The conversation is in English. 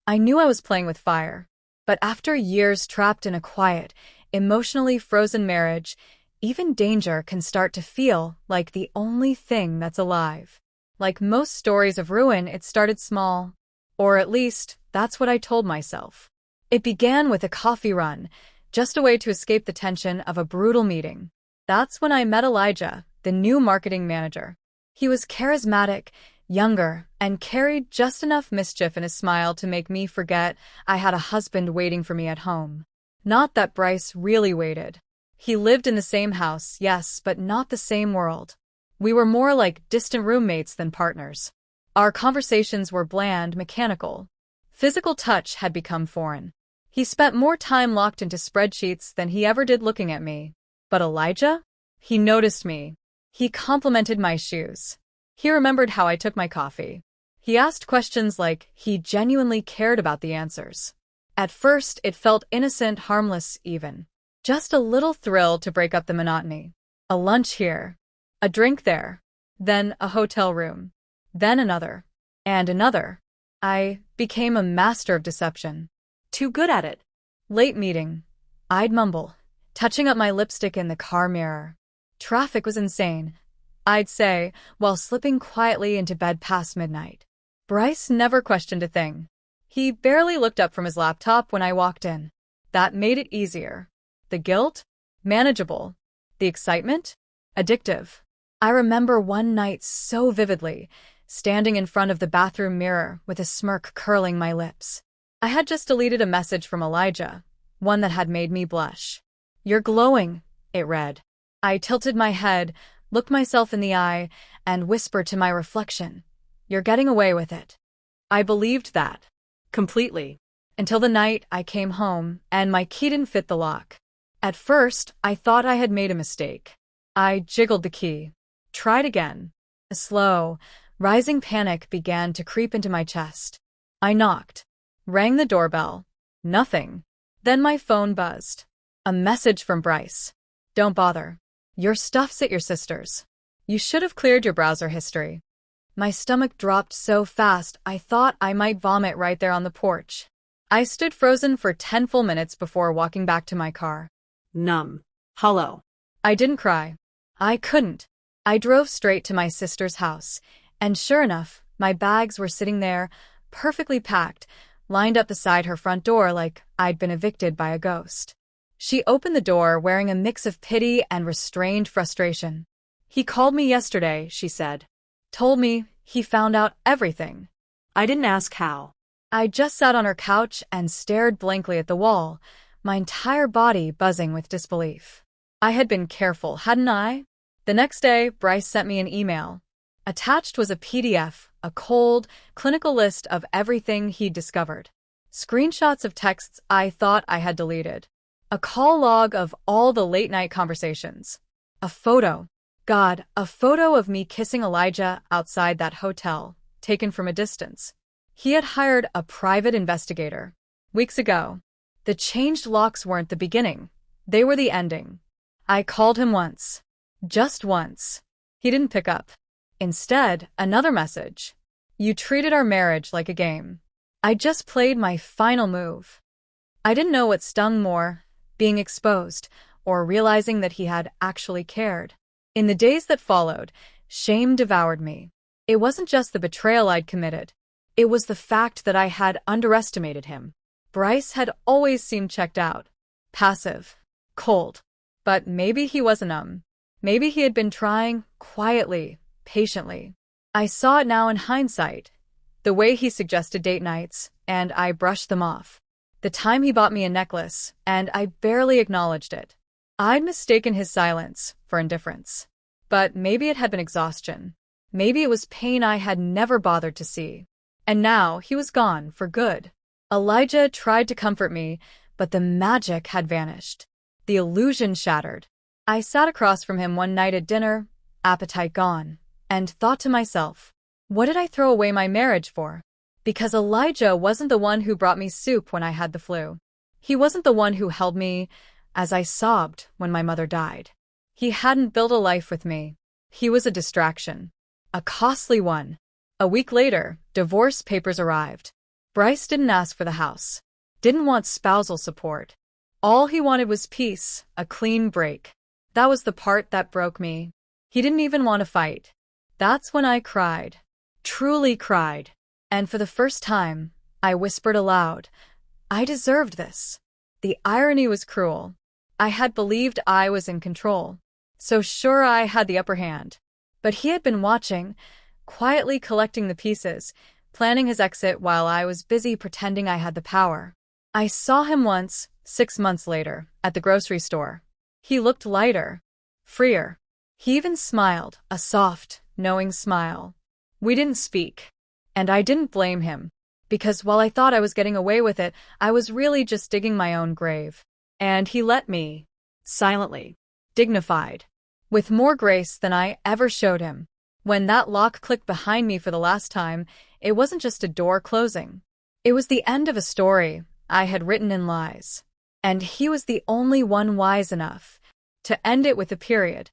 I knew I was playing with fire. But after years trapped in a quiet, emotionally frozen marriage, even danger can start to feel like the only thing that's alive. Like most stories of ruin, it started small. Or at least, that's what I told myself. It began with a coffee run, just a way to escape the tension of a brutal meeting. That's when I met Elijah, the new marketing manager. He was charismatic, younger, and carried just enough mischief in his smile to make me forget I had a husband waiting for me at home. Not that Bryce really waited. He lived in the same house, yes, but not the same world. We were more like distant roommates than partners. Our conversations were bland, mechanical. Physical touch had become foreign. He spent more time locked into spreadsheets than he ever did looking at me. But Elijah? He noticed me. He complimented my shoes. He remembered how I took my coffee. He asked questions like he genuinely cared about the answers. At first, it felt innocent, harmless even. Just a little thrill to break up the monotony. A lunch here. A drink there. Then a hotel room. Then another. And another. I became a master of deception. Too good at it. Late meeting. I'd mumble, touching up my lipstick in the car mirror. Traffic was insane, I'd say, while slipping quietly into bed past midnight. Bryce never questioned a thing. He barely looked up from his laptop when I walked in. That made it easier. The guilt? Manageable. The excitement? Addictive. I remember one night so vividly, standing in front of the bathroom mirror with a smirk curling my lips. I had just deleted a message from Elijah, one that had made me blush. "You're glowing," it read. I tilted my head, looked myself in the eye, and whispered to my reflection, "You're getting away with it." I believed that. Completely. Until the night I came home and my key didn't fit the lock. At first, I thought I had made a mistake. I jiggled the key. Tried again. A slow, rising panic began to creep into my chest. I knocked. Rang the doorbell. Nothing. Then my phone buzzed. A message from Bryce. "Don't bother. Your stuff's at your sister's. You should have cleared your browser history." My stomach dropped so fast I thought I might vomit right there on the porch. I stood frozen for 10 full minutes before walking back to my car. Numb. Hollow. I didn't cry. I couldn't. I drove straight to my sister's house, and sure enough, my bags were sitting there, perfectly packed, lined up beside her front door like I'd been evicted by a ghost. She opened the door wearing a mix of pity and restrained frustration. "He called me yesterday," she said. "Told me he found out everything." I didn't ask how. I just sat on her couch and stared blankly at the wall, my entire body buzzing with disbelief. I had been careful, hadn't I? The next day, Bryce sent me an email. Attached was a PDF, a cold, clinical list of everything he'd discovered. Screenshots of texts I thought I had deleted. A call log of all the late-night conversations. A photo. God, a photo of me kissing Elijah outside that hotel, taken from a distance. He had hired a private investigator. Weeks ago. The changed locks weren't the beginning. They were the ending. I called him once. Just once. He didn't pick up. Instead, another message. "You treated our marriage like a game." I just played my final move. I didn't know what stung more, being exposed, or realizing that he had actually cared. In the days that followed, shame devoured me. It wasn't just the betrayal I'd committed. It was the fact that I had underestimated him. Bryce had always seemed checked out. Passive. Cold. But maybe he wasn't Maybe he had been trying, quietly, patiently. I saw it now in hindsight. The way he suggested date nights, and I brushed them off. The time he bought me a necklace, and I barely acknowledged it. I'd mistaken his silence for indifference. But maybe it had been exhaustion. Maybe it was pain I had never bothered to see. And now he was gone for good. Elijah tried to comfort me, but the magic had vanished. The illusion shattered. I sat across from him one night at dinner, appetite gone, and thought to myself, what did I throw away my marriage for? Because Elijah wasn't the one who brought me soup when I had the flu. He wasn't the one who held me as I sobbed when my mother died. He hadn't built a life with me. He was a distraction. A costly one. A week later, divorce papers arrived. Bryce didn't ask for the house, didn't want spousal support. All he wanted was peace, a clean break. That was the part that broke me. He didn't even want to fight. That's when I cried. Truly cried. And for the first time, I whispered aloud, I deserved this. The irony was cruel. I had believed I was in control. So sure I had the upper hand. But he had been watching, quietly collecting the pieces, planning his exit while I was busy pretending I had the power. I saw him once, 6 months later, at the grocery store. He looked lighter, freer. He even smiled, a soft, knowing smile. We didn't speak. And I didn't blame him. Because while I thought I was getting away with it, I was really just digging my own grave. And he let me. Silently. Dignified. With more grace than I ever showed him. When that lock clicked behind me for the last time, it wasn't just a door closing. It was the end of a story I had written in lies. And he was the only one wise enough to end it with a period.